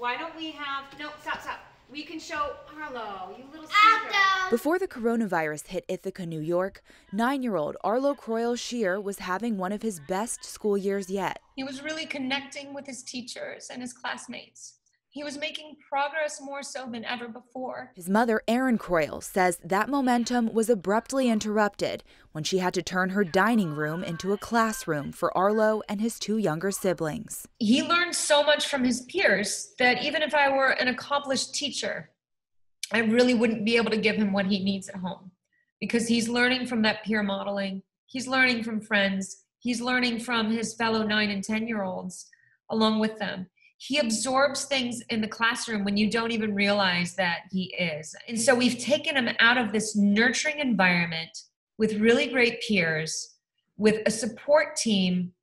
Why don't we have, no, stop. We can show Arlo, you little sneaker. Before the coronavirus hit Ithaca, New York, 9-year-old Arlo Croyle-Shear was having one of his best school years yet. He was really connecting with his teachers and his classmates. He was making progress more so than ever before. His mother, Erin Croyle, says that momentum was abruptly interrupted when she had to turn her dining room into a classroom for Arlo and his 2 younger siblings. He learned so much from his peers that even if I were an accomplished teacher, I really wouldn't be able to give him what he needs at home, because he's learning from that peer modeling. He's learning from friends. He's learning from his fellow 9 and 10-year-olds along with them. He absorbs things in the classroom when you don't even realize that he is. And so we've taken him out of this nurturing environment with really great peers, with a support team,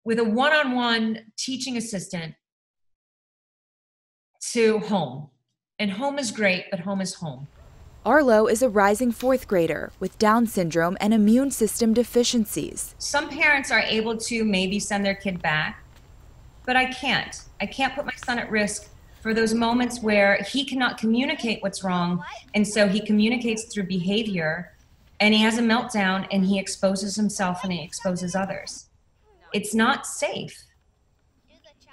with a one-on-one teaching assistant, to home. And home is great, but home is home. Arlo is a rising 4th grader with Down syndrome and immune system deficiencies. Some parents are able to maybe send their kid back, but I can't. I can't put my son at risk for those moments where he cannot communicate what's wrong, and so he communicates through behavior, and he has a meltdown, and he exposes himself and he exposes others. It's not safe,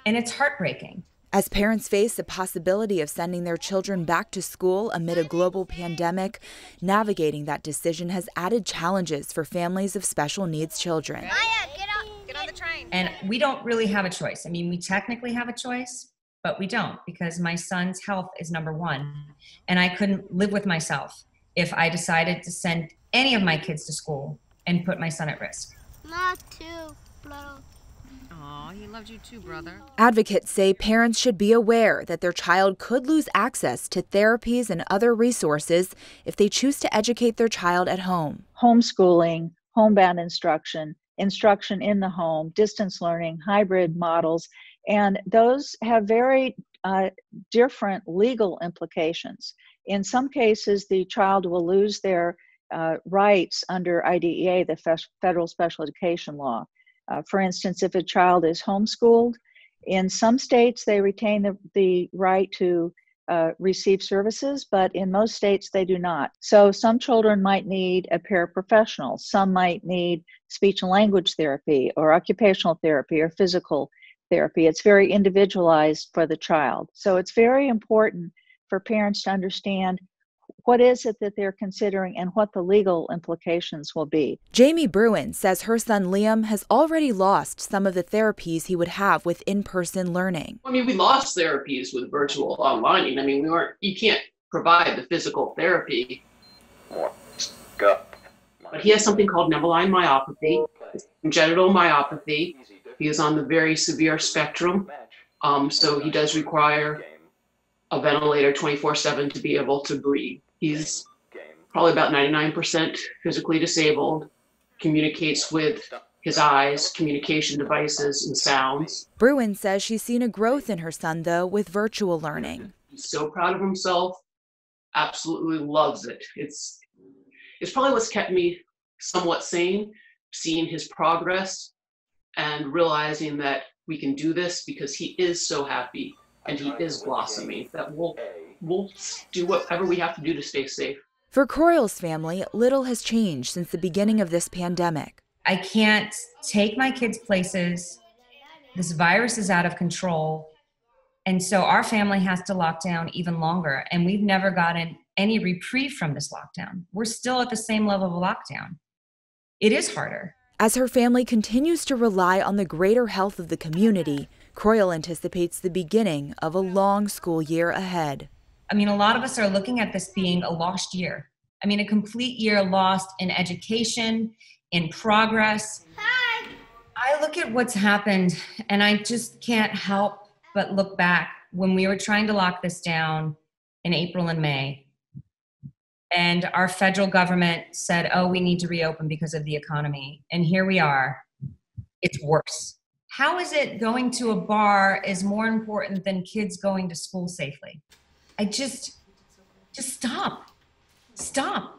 and it's heartbreaking. As parents face the possibility of sending their children back to school amid a global pandemic, navigating that decision has added challenges for families of special needs children. Get on the train. And we don't really have a choice. I mean, we technically have a choice, but we don't, because my son's health is number one. And I couldn't live with myself if I decided to send any of my kids to school and put my son at risk. Not too, bro. Aw, he loved you too, brother. Advocates say parents should be aware that their child could lose access to therapies and other resources if they choose to educate their child at home. Homeschooling, homebound instruction, instruction in the home, distance learning, hybrid models, and those have very different legal implications. In some cases, the child will lose their rights under IDEA, the Federal Special Education Law. For instance, if a child is homeschooled, in some states they retain the right to receive services, but in most states they do not. So some children might need a paraprofessional, some might need speech and language therapy or occupational therapy or physical therapy. It's very individualized for the child. So it's very important for parents to understand what is it that they're considering and what the legal implications will be. Jamie Bruin says her son Liam has already lost some of the therapies he would have with in-person learning. I mean, we lost therapies with virtual online. I mean, you can't provide the physical therapy. But he has something called Nemeline myopathy, congenital myopathy. He is on the very severe spectrum. So he does require a ventilator 24/7 to be able to breathe. He's probably about 99% physically disabled, communicates with his eyes, communication devices, and sounds. Bruin says she's seen a growth in her son, though, with virtual learning. He's so proud of himself, absolutely loves it. It's probably what's kept me somewhat sane, seeing his progress and realizing that we can do this because he is so happy and he is blossoming, that we'll do whatever we have to do to stay safe. For Croyle's family, little has changed since the beginning of this pandemic. I can't take my kids places. This virus is out of control. And so our family has to lock down even longer. And we've never gotten any reprieve from this lockdown. We're still at the same level of lockdown. It is harder. As her family continues to rely on the greater health of the community, Croyle anticipates the beginning of a long school year ahead. I mean, a lot of us are looking at this being a lost year. I mean, a complete year lost in education, in progress. Hi. I look at what's happened and I just can't help but look back when we were trying to lock this down in April and May. And our federal government said, oh, we need to reopen because of the economy. And here we are. It's worse. How is it going to a bar is more important than kids going to school safely? I just stop. Stop.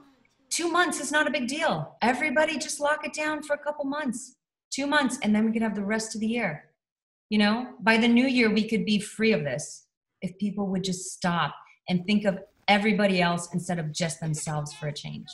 2 months is not a big deal. Everybody just lock it down for a couple months, 2 months, and then we could have the rest of the year. You know, by the new year, we could be free of this. if people would just stop and think of everybody else instead of just themselves for a change.